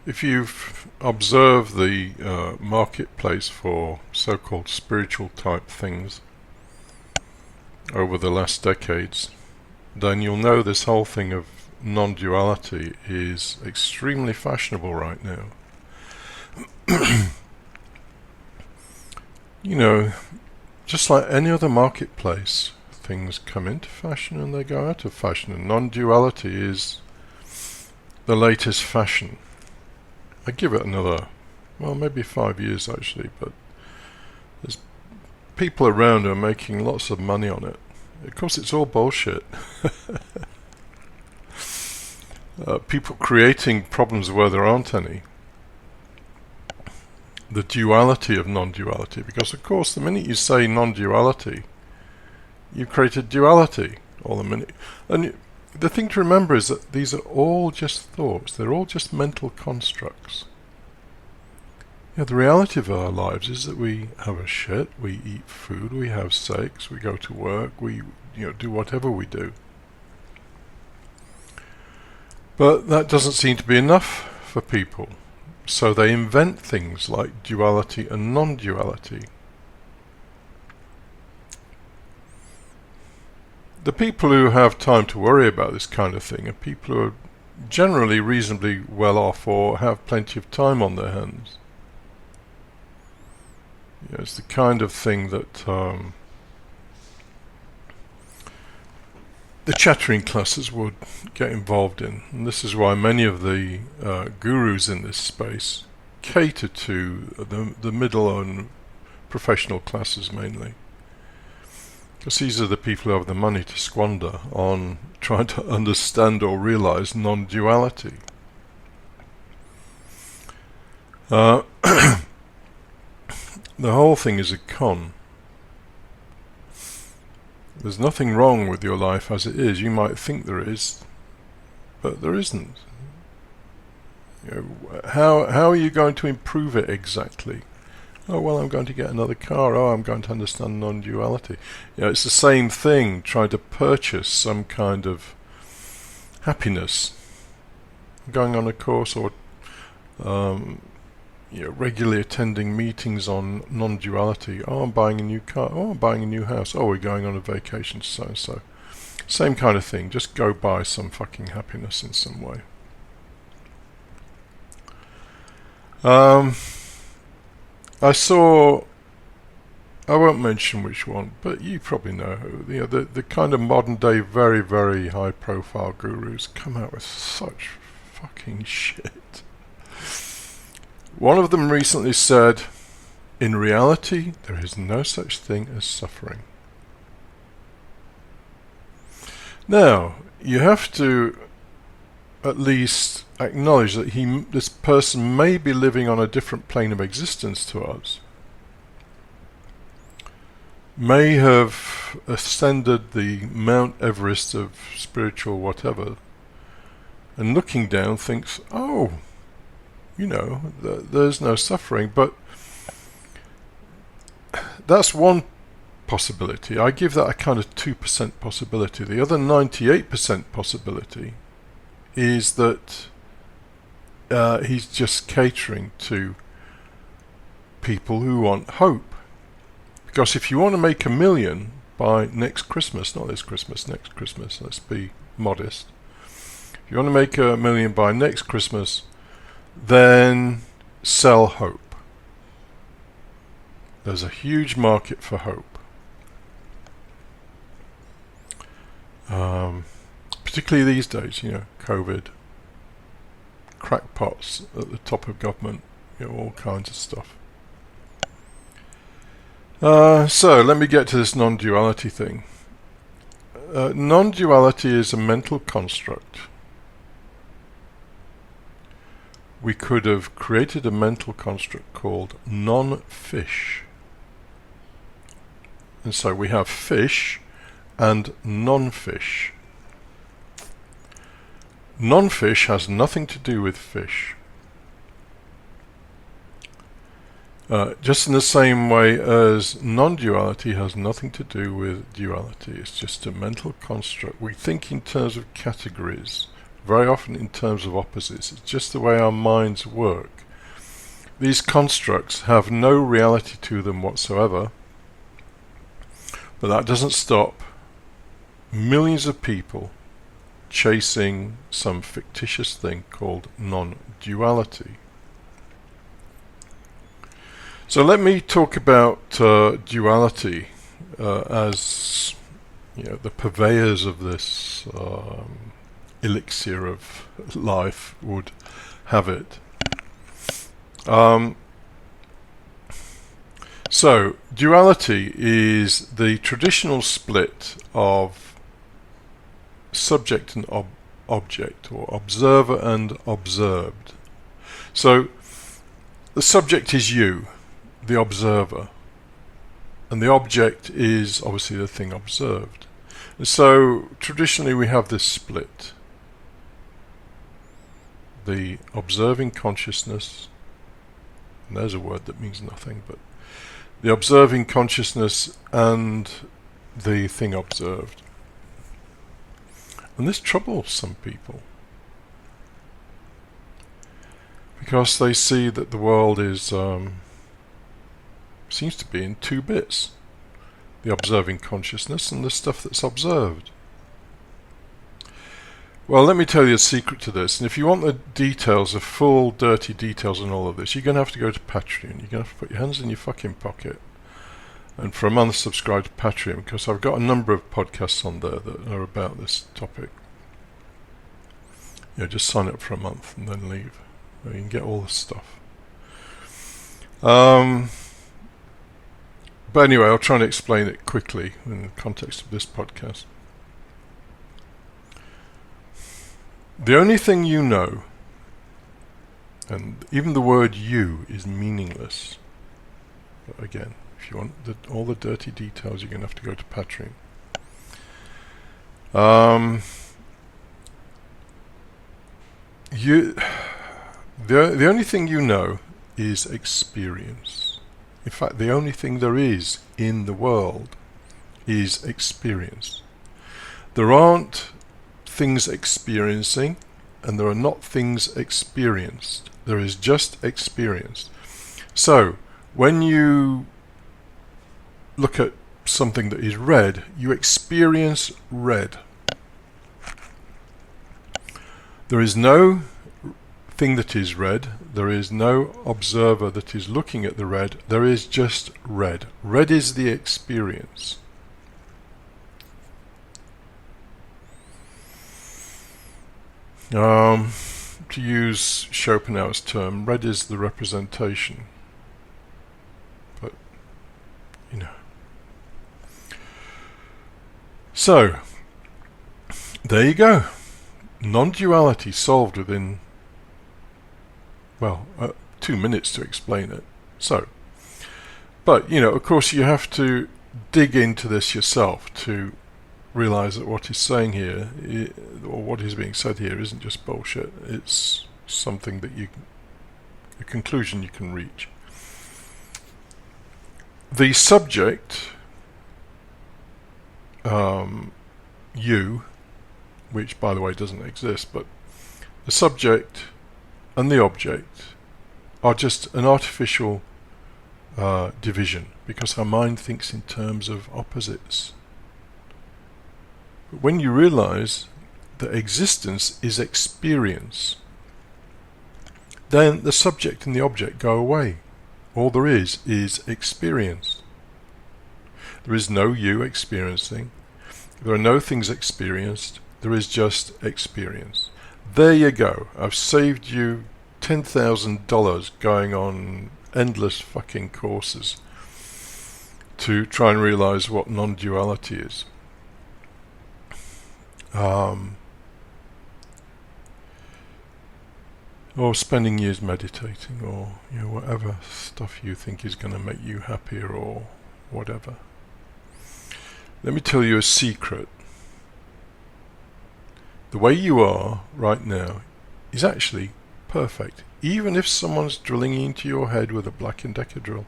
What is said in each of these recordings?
If you've observed the marketplace for so-called spiritual type things over the last decades, then you'll know this whole thing of non-duality is extremely fashionable right now. You know, just like any other marketplace, things come into fashion and they go out of fashion, and non-duality is the latest fashion. I give it another, well, maybe 5 years actually, but there's people around who are making lots of money on it. Of course, it's all bullshit. People creating problems where there aren't any. The duality of non-duality, because of course the minute you say non-duality, you've created duality. Or the minute, and the thing to remember is that these are all just thoughts. They're all just mental constructs. You know, the reality of our lives is that we have a shit, we eat food, we have sex, we go to work, we do whatever we do. But that doesn't seem to be enough for people. So they invent things like duality and non-duality. The people who have time to worry about this kind of thing are people who are generally reasonably well off or have plenty of time on their hands. It's the kind of thing that the chattering classes would get involved in, and this is why many of the gurus in this space cater to the middle and professional classes mainly, because these are the people who have the money to squander on trying to understand or realize non-duality. The whole thing is a con. There's nothing wrong with your life as it is. You might think there is, but there isn't. How are you going to improve it exactly? Oh, well, I'm going to get another car. Oh, I'm going to understand non-duality. It's the same thing, trying to purchase some kind of happiness. Going on a course or regularly attending meetings on non-duality. Oh, I'm buying a new car. Oh, I'm buying a new house. Oh, we're going on a vacation to so-and-so. Same kind of thing. Just go buy some fucking happiness in some way. I saw, I won't mention which one, but you probably know who. The kind of modern day, very, very high profile gurus come out with such fucking shit. One of them recently said, in reality, there is no such thing as suffering. Now, you have to at least acknowledge that this person may be living on a different plane of existence to us. May have ascended the Mount Everest of spiritual whatever, and looking down thinks, oh, there's no suffering. But that's one possibility. I give that a kind of 2% possibility. The other 98% possibility is that he's just catering to people who want hope. Because if you want to make $1 million by next Christmas, not this Christmas, next Christmas, let's be modest. If you want to make $1 million by next Christmas, then sell hope. There's a huge market for hope. Particularly these days, COVID, crackpots at the top of government, all kinds of stuff. So let me get to this non-duality thing. Non-duality is a mental construct. We could have created a mental construct called non-fish. And so we have fish and non-fish. Non-fish has nothing to do with fish. Just in the same way as non-duality has nothing to do with duality. It's just a mental construct. We think in terms of categories very often in terms of opposites. It's just the way our minds work. These constructs have no reality to them whatsoever, but that doesn't stop millions of people chasing some fictitious thing called non-duality. So let me talk about duality as the purveyors of this elixir of life would have it. So duality is the traditional split of subject and object, or observer and observed. So the subject is you, the observer, and the object is obviously the thing observed. And so traditionally we have this split: the observing consciousness, and there's a word that means nothing, but the observing consciousness and the thing observed. And this troubles some people, because they see that the world is seems to be in two bits: the observing consciousness and the stuff that's observed. Well, let me tell you a secret to this, and if you want the details, the full dirty details on all of this, you're going to have to go to Patreon. You're going to have to put your hands in your fucking pocket and for a month subscribe to Patreon, because I've got a number of podcasts on there that are about this topic. Just sign up for a month and then leave. You can get all this stuff. But anyway, I'll try and explain it quickly in the context of this podcast. The only thing you know, and even the word you is meaningless. But again, if you want all the dirty details, you're going to have to go to Patreon. The only thing you know is experience. In fact, the only thing there is in the world is experience. There aren't things experiencing, and there are not things experienced. There is just experience. So, when you look at something that is red, you experience red. There is no thing that is red. There is no observer that is looking at the red. There is just red. Red is the experience. To use Schopenhauer's term, red is the representation. But, So, there you go. Non-duality solved within, 2 minutes to explain it. So, but, of course you have to dig into this yourself to realize that what he's saying here, or what is being said here, isn't just bullshit. It's something that a conclusion you can reach. The subject, you, which by the way doesn't exist, but the subject and the object are just an artificial division, because our mind thinks in terms of opposites. But when you realize that existence is experience, then the subject and the object go away. All there is experience. There is no you experiencing. There are no things experienced. There is just experience. There you go. I've saved you $10,000 going on endless fucking courses to try and realize what non-duality is. Or spending years meditating, or whatever stuff you think is going to make you happier, or whatever. Let me tell you a secret. The way you are right now is actually perfect. Even if someone's drilling into your head with a Black & Decker drill,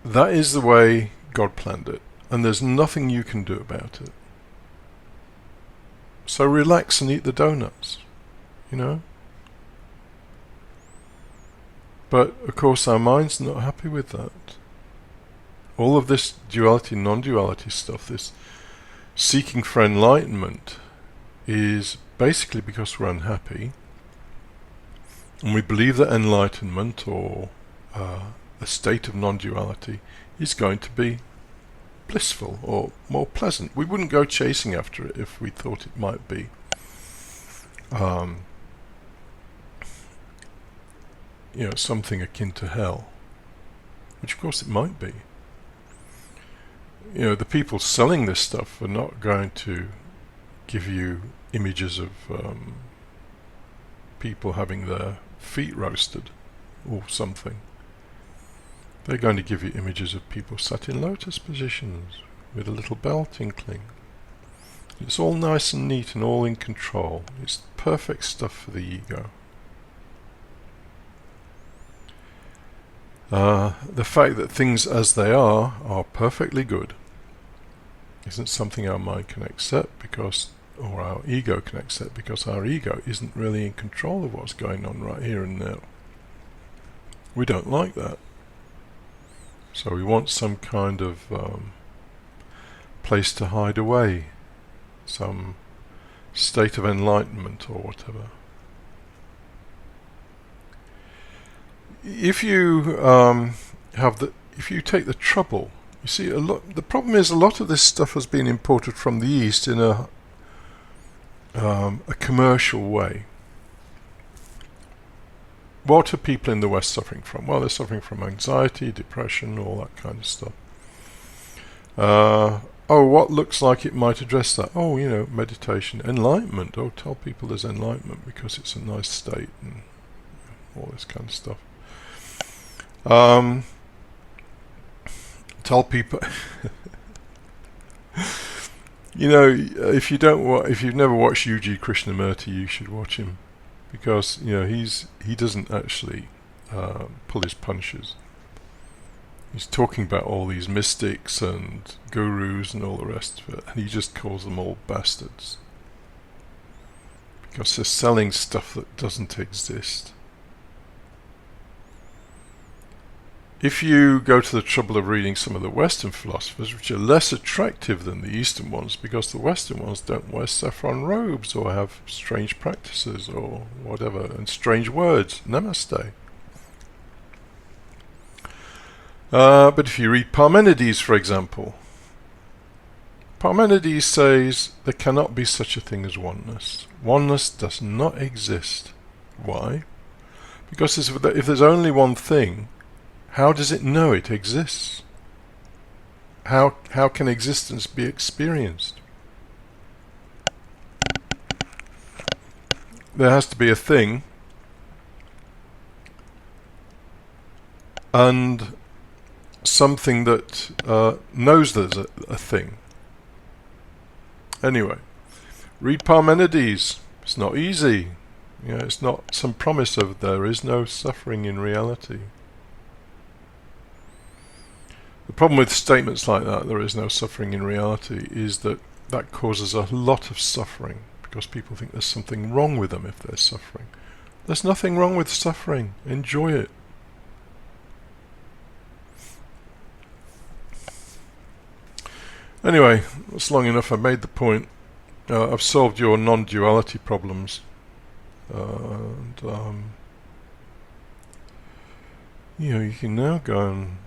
that is the way God planned it, and there's nothing you can do about it. So relax and eat the donuts, you know. But of course our mind's not happy with that. All of this duality, non-duality stuff, this seeking for enlightenment, is basically because we're unhappy, and we believe that enlightenment, or a state of non-duality, is going to be blissful or more pleasant. We wouldn't go chasing after it if we thought it might be something akin to hell, which of course it might be. The people selling this stuff are not going to give you images of people having their feet roasted or something. They're going to give you images of people sat in lotus positions with a little bell tinkling. It's all nice and neat and all in control. It's perfect stuff for the ego. The fact that things as they are perfectly good isn't something our mind can accept, or our ego can accept, because our ego isn't really in control of what's going on right here and now. We don't like that. So we want some kind of place to hide away, some state of enlightenment or whatever. If you if you take the trouble, you see, the problem is a lot of this stuff has been imported from the East in a commercial way. What are people in the West suffering from? Well, they're suffering from anxiety, depression, all that kind of stuff. What looks like it might address that? Meditation, enlightenment. Tell people there's enlightenment because it's a nice state and all this kind of stuff. Tell people, if you've never watched U.G. Krishnamurti, you should watch him, because he doesn't actually pull his punches. He's talking about all these mystics and gurus and all the rest of it, and he just calls them all bastards because they're selling stuff that doesn't exist. If you go to the trouble of reading some of the Western philosophers, which are less attractive than the Eastern ones, because the Western ones don't wear saffron robes or have strange practices or whatever, and strange words, namaste. But if you read Parmenides, for example, Parmenides says there cannot be such a thing as oneness. Oneness does not exist. Why? Because if there's only one thing, how does it know it exists? How can existence be experienced? There has to be a thing, and something that knows there's a thing. Anyway, read Parmenides. It's not easy. It's not some promise of there is no suffering in reality. The problem with statements like that, there is no suffering in reality, is that causes a lot of suffering, because people think there's something wrong with them if they're suffering. There's nothing wrong with suffering. Enjoy it. Anyway, that's long enough. I made the point. I've solved your non-duality problems. You can now go and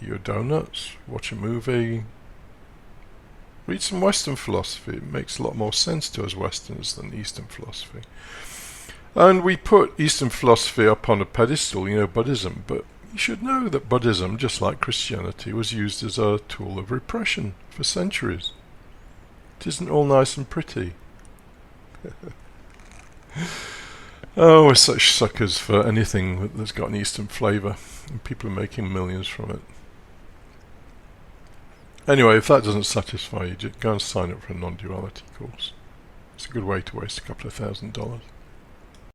eat your donuts, watch a movie, read some Western philosophy. It makes a lot more sense to us Westerners than Eastern philosophy. And we put Eastern philosophy up on a pedestal, Buddhism, but you should know that Buddhism, just like Christianity, was used as a tool of repression for centuries. It isn't all nice and pretty. We're such suckers for anything that's got an Eastern flavour, and people are making millions from it. Anyway, if that doesn't satisfy you, just go and sign up for a non-duality course. It's a good way to waste a couple of $1,000.